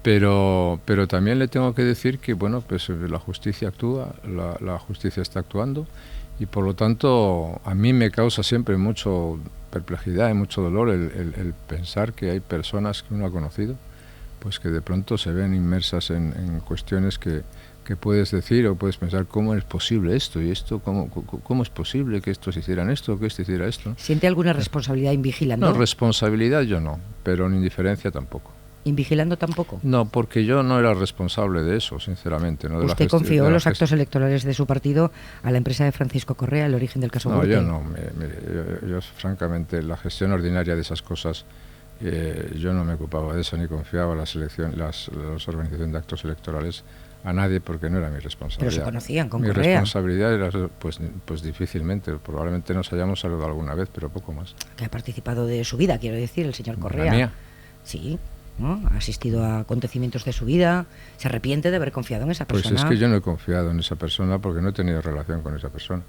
Pero también le tengo que decir que bueno, pues la justicia actúa, la justicia está actuando, y por lo tanto a mí me causa siempre mucho perplejidad y mucho dolor el pensar que hay personas que uno ha conocido, pues que de pronto se ven inmersas en cuestiones que puedes decir o puedes pensar cómo es posible esto y esto, cómo es posible que estos hicieran esto o que este hiciera esto. ¿Siente alguna responsabilidad invigilando? No, responsabilidad yo no, pero en indiferencia tampoco. ¿Invigilando tampoco? No, porque yo no era responsable de eso, sinceramente. ¿No? ¿Usted confió los actos electorales de su partido a la empresa de Francisco Correa, el origen del caso Gürtel? No, yo no. Yo francamente, la gestión ordinaria de esas cosas, yo no me ocupaba de eso, ni confiaba las organizaciones de actos electorales a nadie, porque no era mi responsabilidad. Pero se conocían con mi Correa. Mi responsabilidad era, pues difícilmente, probablemente nos hayamos saludado alguna vez, pero poco más. Que ha participado de su vida, quiero decir, el señor Correa. ¿La mía? Sí. ¿No? Ha asistido a acontecimientos de su vida, se arrepiente de haber confiado en esa persona. Pues es que yo no he confiado en esa persona porque no he tenido relación con esa persona.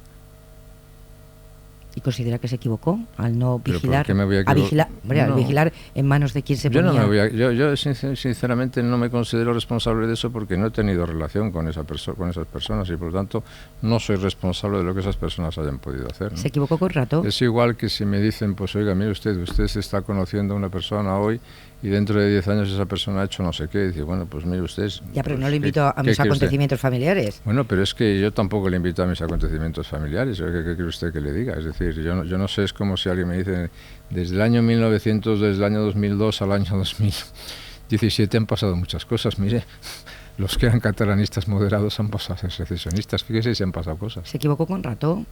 ¿Y considera que se equivocó al no vigilar? ¿Por qué me voy a equivocar? Al vigilar en manos de quien se ponía. Yo sinceramente no me considero responsable de eso porque no he tenido relación con esas personas y por lo tanto no soy responsable de lo que esas personas hayan podido hacer, ¿no? ¿Se equivocó con rato? Es igual que si me dicen, pues oiga, mire usted se está conociendo a una persona hoy y dentro de 10 años esa persona ha hecho no sé qué, y dice, bueno, pues mire usted... Ya, pero no le invito a mis acontecimientos familiares. Bueno, pero es que yo tampoco le invito a mis acontecimientos familiares, ¿qué quiere usted que le diga? Es decir, yo no sé, es como si alguien me dice, desde el año 1900, desde el año 2002 al año 2017 han pasado muchas cosas, mire... Los que eran catalanistas moderados han pasado a ser secesionistas, fíjese si han pasado cosas. ¿Se equivocó con rato?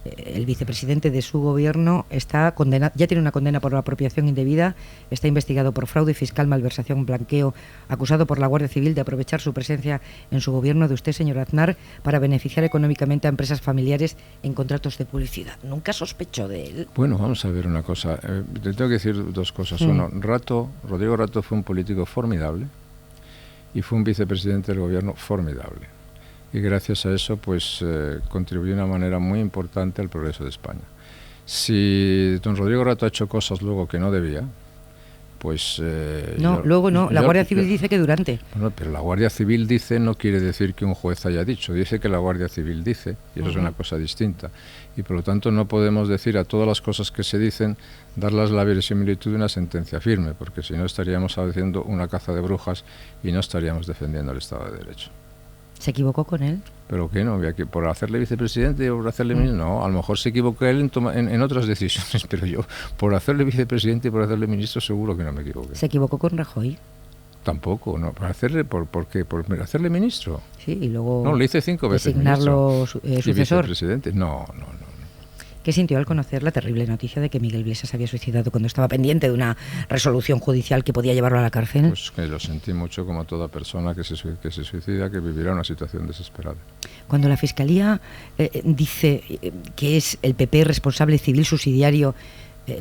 El vicepresidente de su gobierno está condenado, ya tiene una condena por apropiación indebida, está investigado por fraude fiscal, malversación, blanqueo, acusado por la Guardia Civil de aprovechar su presencia en su gobierno de usted, señor Aznar, para beneficiar económicamente a empresas familiares en contratos de publicidad. ¿Nunca sospechó de él? Bueno, vamos a ver una cosa. Le tengo que decir dos cosas. Uno, Rodrigo Rato fue un político formidable y fue un vicepresidente del gobierno formidable. Y gracias a eso pues contribuyó de una manera muy importante al progreso de España. Si don Rodrigo Rato ha hecho cosas luego que no debía, pues... luego no, la Guardia Civil dice que durante. Bueno, pero la Guardia Civil dice no quiere decir que un juez haya dicho, dice que la Guardia Civil dice, y eso es una cosa distinta. Y por lo tanto no podemos decir a todas las cosas que se dicen, darlas la verosimilitud de una sentencia firme, porque si no estaríamos haciendo una caza de brujas y no estaríamos defendiendo el Estado de Derecho. ¿Se equivocó con él? ¿Pero qué? ¿No? ¿Por hacerle vicepresidente o por hacerle ministro? No, a lo mejor se equivocó él en otras decisiones, pero yo, por hacerle vicepresidente y por hacerle ministro, seguro que no me equivoqué. ¿Se equivocó con Rajoy? Tampoco, no. ¿Por qué? ¿Por hacerle ministro? Sí, y luego... No, le hice 5 veces designarlo sucesor. ¿Y vicepresidente? No. ¿Qué sintió al conocer la terrible noticia de que Miguel Blesa se había suicidado cuando estaba pendiente de una resolución judicial que podía llevarlo a la cárcel? Pues que lo sentí mucho, como toda persona que se suicida, que vivirá una situación desesperada. Cuando la Fiscalía dice que es el PP responsable civil subsidiario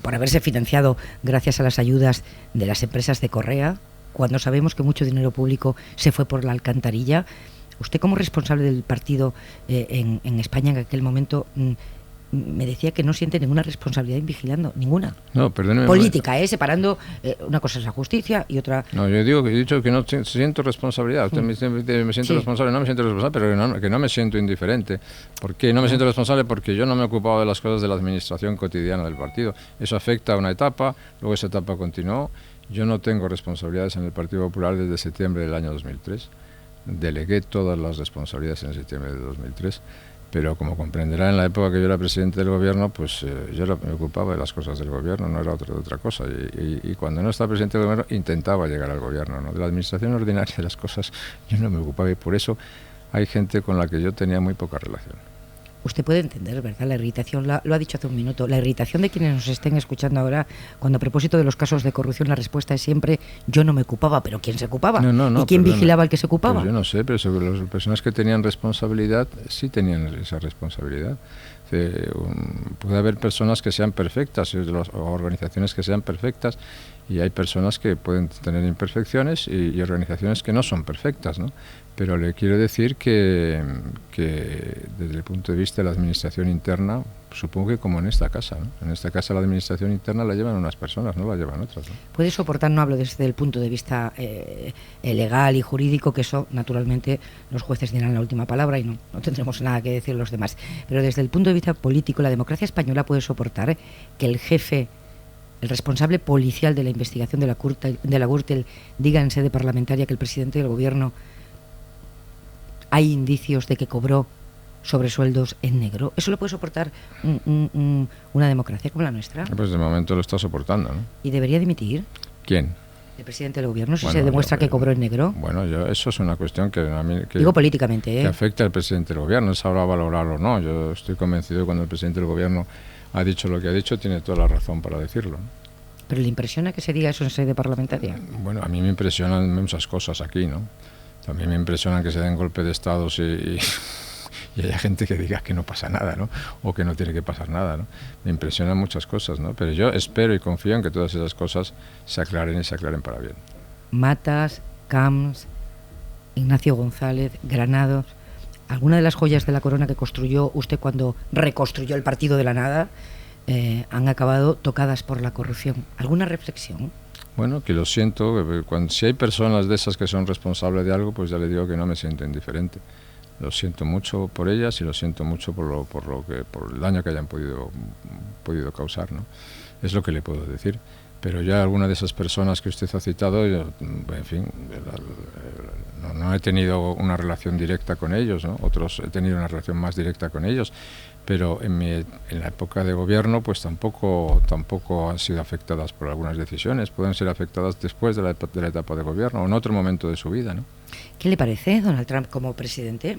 por haberse financiado gracias a las ayudas de las empresas de Correa, cuando sabemos que mucho dinero público se fue por la alcantarilla, usted como responsable del partido en España en aquel momento... me decía que no siente ninguna responsabilidad en vigilando, ninguna. No, perdóneme. Política, separando una cosa es la justicia y otra... No, yo digo que he dicho que no siento responsabilidad. Usted me siento responsable, no me siento responsable, pero que no me siento indiferente. ¿Por qué no me siento responsable? Porque yo no me he ocupado de las cosas de la administración cotidiana del partido. Eso afecta a una etapa, luego esa etapa continuó. Yo no tengo responsabilidades en el Partido Popular desde septiembre del año 2003. Delegué todas las responsabilidades en septiembre de 2003. Pero como comprenderá, en la época que yo era presidente del gobierno, pues yo me ocupaba de las cosas del gobierno, no era otra cosa. Y cuando no estaba presidente del gobierno, intentaba llegar al gobierno, ¿no? De la administración ordinaria de las cosas yo no me ocupaba, y por eso hay gente con la que yo tenía muy poca relación. Usted puede entender, ¿verdad? La irritación, lo ha dicho hace un minuto, la irritación de quienes nos estén escuchando ahora, cuando a propósito de los casos de corrupción la respuesta es siempre yo no me ocupaba, pero ¿quién se ocupaba? No, ¿Y quién vigilaba al que se ocupaba? Pues yo no sé, pero sobre las personas que tenían responsabilidad, sí tenían esa responsabilidad. Puede haber personas que sean perfectas, o organizaciones que sean perfectas, y hay personas que pueden tener imperfecciones y organizaciones que no son perfectas, ¿no? Pero le quiero decir que desde el punto de vista de la administración interna, supongo que como en esta casa, ¿no? En esta casa la administración interna la llevan unas personas, no la llevan otras, ¿no? Puede soportar, no hablo desde el punto de vista legal y jurídico, que eso naturalmente los jueces dirán la última palabra y no tendremos nada que decir los demás, pero desde el punto de vista político, la democracia española puede soportar que el jefe, el responsable policial de la investigación de la Gürtel diga en sede parlamentaria que el presidente del gobierno hay indicios de que cobró sobresueldos en negro. ¿Eso lo puede soportar una democracia como la nuestra? Pues de momento lo está soportando, ¿no? ¿Y debería dimitir? ¿Quién? El presidente del gobierno, si se demuestra que cobró en negro. Bueno, eso es una cuestión que a mí... Digo políticamente, que afecta al presidente del gobierno. Es ahora valorarlo o no. Yo estoy convencido que cuando el presidente del gobierno ha dicho lo que ha dicho, tiene toda la razón para decirlo, ¿no? ¿Pero le impresiona que se diga eso en sede parlamentaria? Bueno, a mí me impresionan muchas cosas aquí, ¿no? También me impresionan que se den golpes de estados y haya gente que diga que no pasa nada, ¿no? O que no tiene que pasar nada, ¿no? Me impresionan muchas cosas, ¿no? Pero yo espero y confío en que todas esas cosas se aclaren y se aclaren para bien. Matas, Camps, Ignacio González, Granados, ¿alguna de las joyas de la corona que construyó usted cuando reconstruyó el partido de la nada han acabado tocadas por la corrupción? ¿Alguna reflexión? Bueno, que lo siento, si hay personas de esas que son responsables de algo, pues ya le digo que no me siento indiferente. Lo siento mucho por ellas y lo siento mucho por el daño que hayan podido causar, ¿no? Es lo que le puedo decir. Pero ya alguna de esas personas que usted ha citado, en fin, no he tenido una relación directa con ellos, ¿no? Otros he tenido una relación más directa con ellos, pero en la época de gobierno pues tampoco han sido afectadas por algunas decisiones. Pueden ser afectadas después de la etapa de gobierno o en otro momento de su vida, ¿no? ¿Qué le parece Donald Trump como presidente?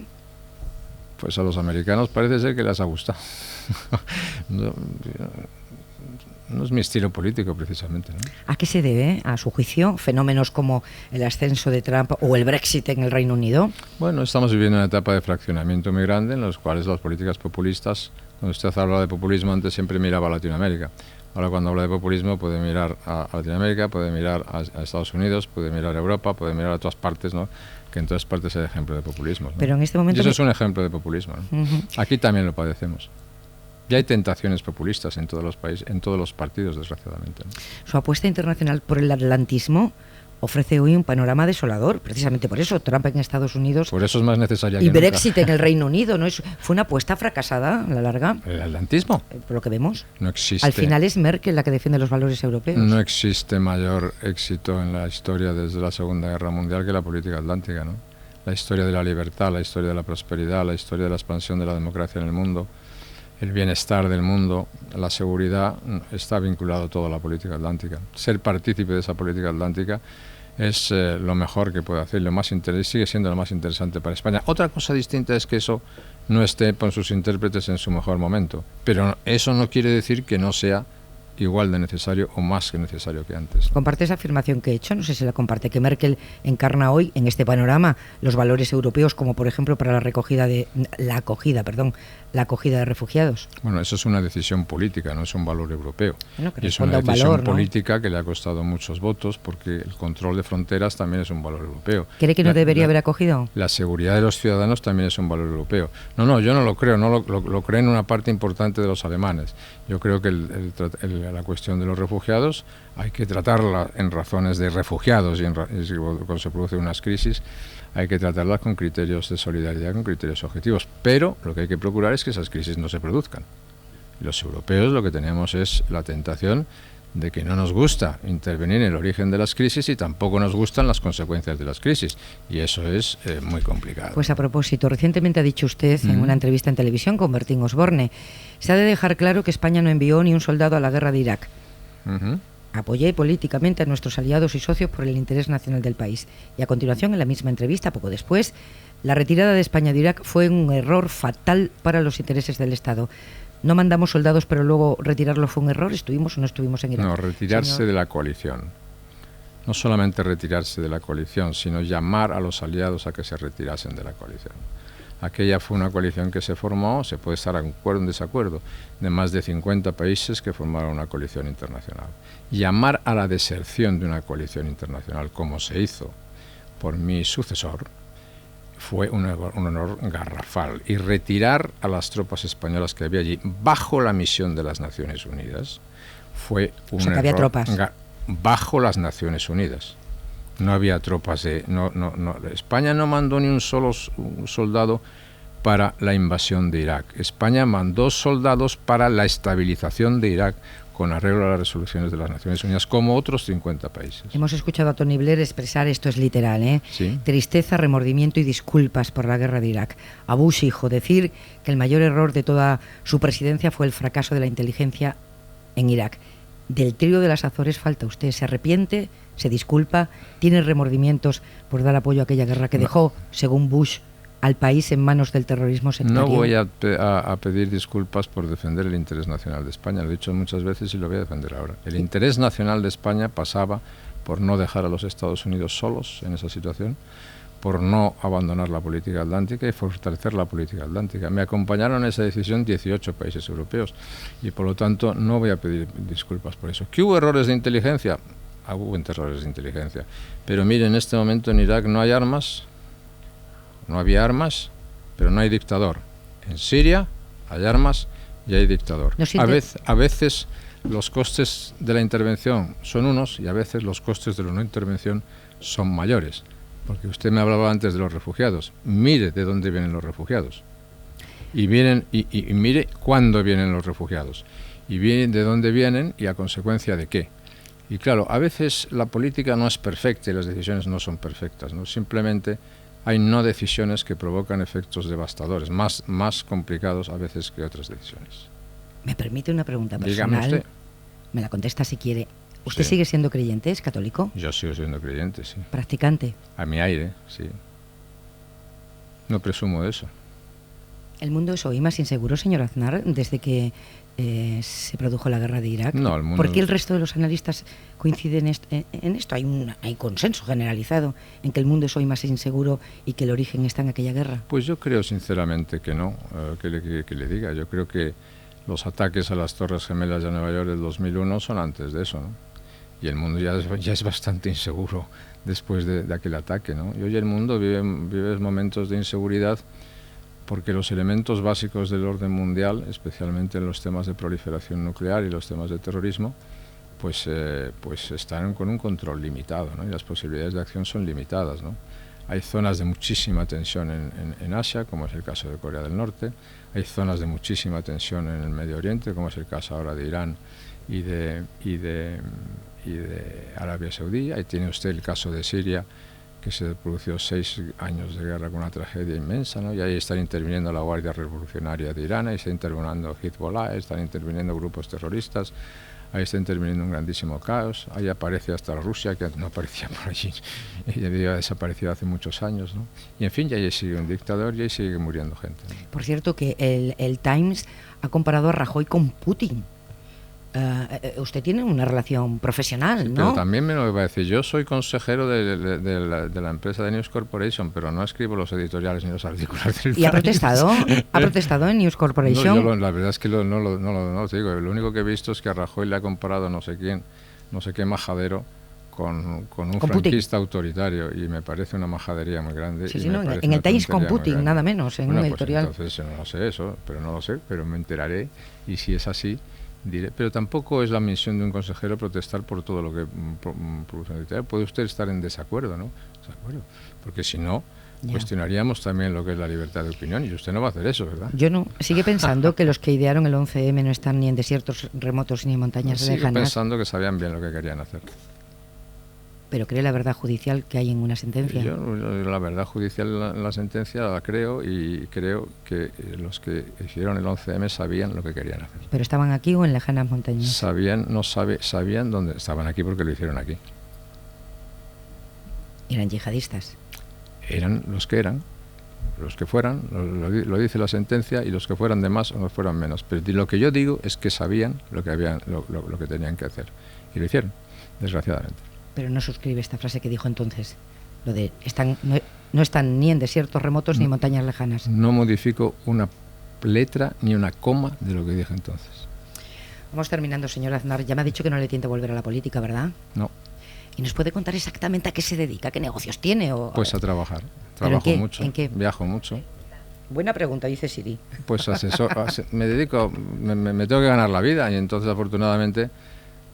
Pues a los americanos parece ser que les ha gustado. No es mi estilo político, precisamente, ¿no? ¿A qué se debe, a su juicio, fenómenos como el ascenso de Trump o el Brexit en el Reino Unido? Bueno, estamos viviendo una etapa de fraccionamiento muy grande en las cuales las políticas populistas, cuando usted habla de populismo, antes siempre miraba a Latinoamérica. Ahora cuando habla de populismo puede mirar a Latinoamérica, puede mirar a Estados Unidos, puede mirar a Europa, puede mirar a todas partes, ¿no? Que en todas partes hay ejemplo de populismo, ¿no? Pero en este momento... Y eso es un ejemplo de populismo, ¿no? Aquí también lo padecemos. Y hay tentaciones populistas en todos los países, en todos los partidos, desgraciadamente, ¿no? Su apuesta internacional por el atlantismo ofrece hoy un panorama desolador. Precisamente por eso, Trump en Estados Unidos... Por eso es más necesaria y que Brexit nunca. en el Reino Unido, ¿no? Fue una apuesta fracasada a la larga. ¿El atlantismo? Por lo que vemos. No existe. Al final es Merkel la que defiende los valores europeos. No existe mayor éxito en la historia desde la Segunda Guerra Mundial que la política atlántica, ¿no? La historia de la libertad, la historia de la prosperidad, la historia de la expansión de la democracia en el mundo, el bienestar del mundo, la seguridad, está vinculado todo a la política atlántica. Ser partícipe de esa política atlántica es lo mejor que puede hacer, sigue siendo lo más interesante para España. Otra cosa distinta es que eso no esté con sus intérpretes en su mejor momento, pero eso no quiere decir que no sea igual de necesario o más que necesario que antes. ¿Comparte esa afirmación que he hecho? No sé si la comparte, que Merkel encarna hoy en este panorama los valores europeos, como por ejemplo para la acogida de refugiados. Bueno, eso es una decisión política, no es un valor europeo. Bueno, y es una decisión valor, ¿no? política que le ha costado muchos votos, porque el control de fronteras también es un valor europeo. ¿Cree que no debería haber acogido? La seguridad de los ciudadanos también es un valor europeo. No, yo no lo creo, lo creen una parte importante de los alemanes. Yo creo que la cuestión de los refugiados hay que tratarla en razones de refugiados y cuando se producen unas crisis hay que tratarlas con criterios de solidaridad, con criterios objetivos, pero lo que hay que procurar es que esas crisis no se produzcan. Los europeos lo que tenemos es la tentación de que no nos gusta intervenir en el origen de las crisis y tampoco nos gustan las consecuencias de las crisis, y eso es muy complicado. Pues a propósito, recientemente ha dicho usted en una entrevista en televisión con Bertín Osborne, se ha de dejar claro que España no envió ni un soldado a la guerra de Irak. Apoyé políticamente a nuestros aliados y socios por el interés nacional del país. Y a continuación, en la misma entrevista, poco después, la retirada de España de Irak fue un error fatal para los intereses del Estado. No mandamos soldados, pero luego retirarlo fue un error. ¿Estuvimos o no estuvimos en Irak? No, retirarse de la coalición. No solamente retirarse de la coalición, sino llamar a los aliados a que se retirasen de la coalición. Aquella fue una coalición que se formó, se puede estar de acuerdo o en desacuerdo, de más de 50 países que formaron una coalición internacional. Llamar a la deserción de una coalición internacional, como se hizo por mi sucesor, fue un honor garrafal. Y retirar a las tropas españolas que había allí, bajo la misión de las Naciones Unidas, fue un error. Que había tropas. Bajo las Naciones Unidas. No había tropas España no mandó ni un solo soldado para la invasión de Irak. España mandó soldados para la estabilización de Irak con arreglo a las resoluciones de las Naciones Unidas, como otros 50 países. Hemos escuchado a Tony Blair expresar, esto es literal, ¿Sí? Tristeza, remordimiento y disculpas por la guerra de Irak. A Bush, hijo, decir que el mayor error de toda su presidencia fue el fracaso de la inteligencia en Irak. Del trío de las Azores falta usted. ¿Se arrepiente? ¿Se disculpa? ¿Tiene remordimientos por dar apoyo a aquella guerra que dejó, según Bush, al país en manos del terrorismo sectario? No voy a pedir disculpas por defender el interés nacional de España. Lo he dicho muchas veces y lo voy a defender ahora. El interés nacional de España pasaba por no dejar a los Estados Unidos solos en esa situación, por no abandonar la política atlántica y fortalecer la política atlántica. Me acompañaron en esa decisión 18 países europeos y por lo tanto no voy a pedir disculpas por eso. ¿Que hubo errores de inteligencia? Hubo errores de inteligencia. Pero mire, en este momento en Irak no hay armas, no había armas, pero no hay dictador. En Siria hay armas y hay dictador. A veces los costes de la intervención son unos y a veces los costes de la no intervención son mayores. Porque usted me hablaba antes de los refugiados. Mire de dónde vienen los refugiados. Y mire cuándo vienen los refugiados. Y vienen de dónde vienen y a consecuencia de qué. Y claro, a veces la política no es perfecta y las decisiones no son perfectas, ¿no? Simplemente hay no decisiones que provocan efectos devastadores, más complicados a veces que otras decisiones. ¿Me permite una pregunta personal? Dígame usted. Me la contesta si quiere. ¿Usted Sí. sigue siendo creyente? ¿Es católico? Yo sigo siendo creyente, sí. ¿Practicante? A mi aire, sí. No presumo de eso. ¿El mundo es hoy más inseguro, señor Aznar, desde que se produjo la guerra de Irak? No, el mundo... ¿Por qué el resto de los analistas coinciden en esto? Hay consenso generalizado en que el mundo es hoy más inseguro y que el origen está en aquella guerra. Pues yo creo sinceramente que no, que le diga. Yo creo que los ataques a las Torres Gemelas de Nueva York del 2001 son antes de eso, ¿no? Y el mundo ya es bastante inseguro después de aquel ataque, ¿no? Y hoy el mundo vive momentos de inseguridad porque los elementos básicos del orden mundial, especialmente en los temas de proliferación nuclear y los temas de terrorismo, pues están con un control limitado, ¿no? Y las posibilidades de acción son limitadas, ¿no? Hay zonas de muchísima tensión en Asia, como es el caso de Corea del Norte. Hay zonas de muchísima tensión en el Medio Oriente, como es el caso ahora de Irán y de Arabia Saudí. Ahí tiene usted el caso de Siria, que se produjo 6 años de guerra con una tragedia inmensa, ¿no? Y ahí están interviniendo la Guardia Revolucionaria de Irán, ahí está interviniendo Hezbollah, están interviniendo grupos terroristas. Ahí está interviniendo un grandísimo caos. Ahí aparece hasta Rusia, que no aparecía por allí, y había desaparecido hace muchos años, ¿no? Y en fin, ya ahí sigue un dictador y ahí sigue muriendo gente, ¿no? Por cierto, que el Times ha comparado a Rajoy con Putin. Usted tiene una relación profesional, ¿no? Pero también me lo va a decir, yo soy consejero de la empresa de News Corporation, pero no escribo los editoriales ni los artículos del ¿Y ha protestado? ¿Ha protestado en News Corporation? No, la verdad es que no lo digo. Lo único que he visto es que a Rajoy le ha comparado no sé qué majadero con un franquista autoritario, y me parece una majadería muy grande. Sí, no, en el Times con Putin, nada menos, en un editorial. Pues entonces no sé eso, pero me enteraré, y si es así, diré. Pero tampoco es la misión de un consejero protestar por todo lo que produce un editorial. Puede usted estar en desacuerdo, ¿no? Porque si no, cuestionaríamos también lo que es la libertad de opinión, y usted no va a hacer eso, ¿verdad? Yo no. Sigue pensando que los que idearon el 11M no están ni en desiertos remotos ni en montañas lejanas. Sigue pensando que sabían bien lo que querían hacer. Pero cree la verdad judicial que hay en una sentencia. Yo la verdad judicial en la sentencia la creo, y creo que los que hicieron el 11M sabían lo que querían hacer. ¿Pero estaban aquí o en lejanas montañas? Sabían dónde estaban. Aquí porque lo hicieron aquí. ¿Eran yihadistas? Eran los que eran, los que fueran, lo dice la sentencia, y los que fueran de más o no fueran menos. Pero lo que yo digo es que sabían lo que tenían que hacer, y lo hicieron, desgraciadamente. Pero no suscribe esta frase que dijo entonces, lo de no están ni en desiertos remotos ni en montañas lejanas. No modifico una letra ni una coma de lo que dije entonces. Vamos terminando, señor Aznar. Ya me ha dicho que no le tienta volver a la política, ¿verdad? No. ¿Y nos puede contar exactamente a qué se dedica? ¿Qué negocios tiene? Pues a trabajar. Trabajo mucho. ¿En qué? Viajo mucho. Buena pregunta, dice Siri. Pues me dedico, me tengo que ganar la vida, y entonces afortunadamente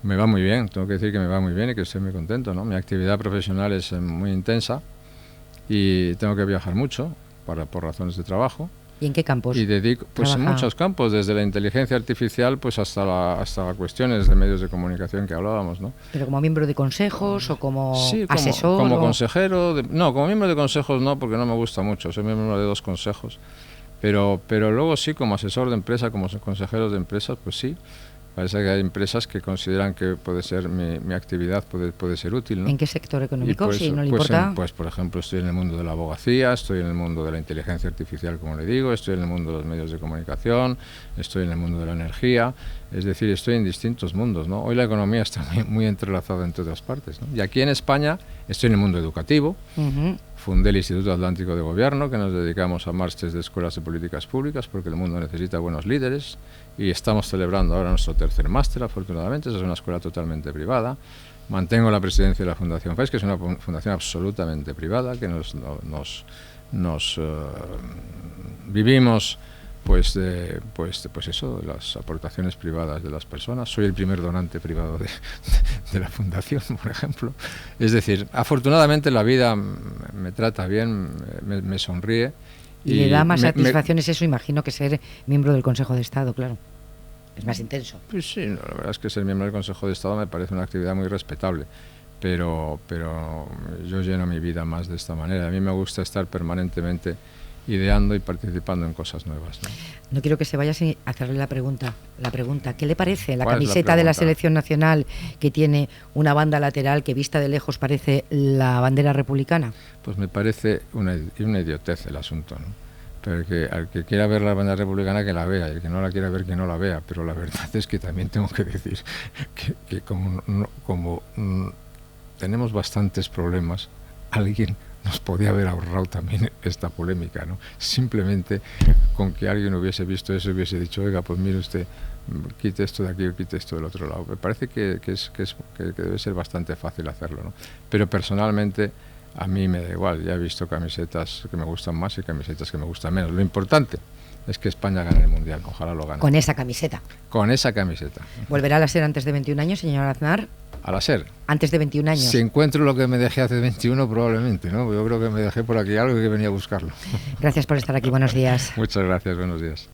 me va muy bien. Tengo que decir que me va muy bien y que estoy muy contento, ¿no? Mi actividad profesional es muy intensa y tengo que viajar mucho por razones de trabajo. ¿Y en qué campos? Y dedico, pues en muchos campos, desde la inteligencia artificial pues hasta cuestiones de medios de comunicación que hablábamos, ¿no? ¿Pero como miembro de consejos o como asesor? Como consejero. No, como miembro de consejos no, porque no me gusta mucho. Soy miembro de 2 consejos. Pero luego sí, como asesor de empresa, como consejero de empresas, pues sí. Parece que hay empresas que consideran que puede ser mi actividad puede ser útil, ¿no? ¿En qué sector económico, pues, si no le importa? Pues, por ejemplo, estoy en el mundo de la abogacía, estoy en el mundo de la inteligencia artificial, como le digo, estoy en el mundo de los medios de comunicación, estoy en el mundo de la energía, es decir, estoy en distintos mundos, ¿no? Hoy la economía está muy entrelazada en todas partes, ¿no? Y aquí en España estoy en el mundo educativo. Fundé el Instituto Atlántico de Gobierno, que nos dedicamos a másters de escuelas de políticas públicas, porque el mundo necesita buenos líderes, y estamos celebrando ahora nuestro 3er máster, afortunadamente. Esa es una escuela totalmente privada. Mantengo la presidencia de la Fundación FAES, que es una fundación absolutamente privada, que vivimos pues eso, las aportaciones privadas de las personas. Soy el primer donante privado de la fundación, por ejemplo. Es decir, afortunadamente la vida me trata bien, me sonríe. Y le da más satisfacciones eso, imagino, que ser miembro del Consejo de Estado, claro. Es más intenso. Pues sí, la verdad es que ser miembro del Consejo de Estado me parece una actividad muy respetable. Pero yo lleno mi vida más de esta manera. A mí me gusta estar permanentemente ideando y participando en cosas nuevas, ¿no? No quiero que se vaya sin hacerle la pregunta. ¿Qué le parece la camiseta de la Selección Nacional, que tiene una banda lateral que vista de lejos parece la bandera republicana? Pues me parece una idiotez el asunto, ¿no? Pero al que quiera ver la bandera republicana, que la vea, y el que no la quiera ver, que no la vea. Pero la verdad es que también tengo que decir que como tenemos bastantes problemas, alguien nos podía haber ahorrado también esta polémica, ¿no? Simplemente con que alguien hubiese visto eso, hubiese dicho, oiga, pues mire usted, quite esto de aquí o quite esto del otro lado. Me parece que debe ser bastante fácil hacerlo, ¿no? Pero personalmente A mí me da igual, ya he visto camisetas que me gustan más y camisetas que me gustan menos. Lo importante es que España gane el Mundial, ojalá lo gane. Con esa camiseta. Con esa camiseta. ¿Volverá a la SER antes de 21 años, señor Aznar? A la SER. Antes de 21 años. Si encuentro lo que me dejé hace 21, probablemente, ¿no? Yo creo que me dejé por aquí algo y que venía a buscarlo. Gracias por estar aquí, buenos días. Muchas gracias, buenos días.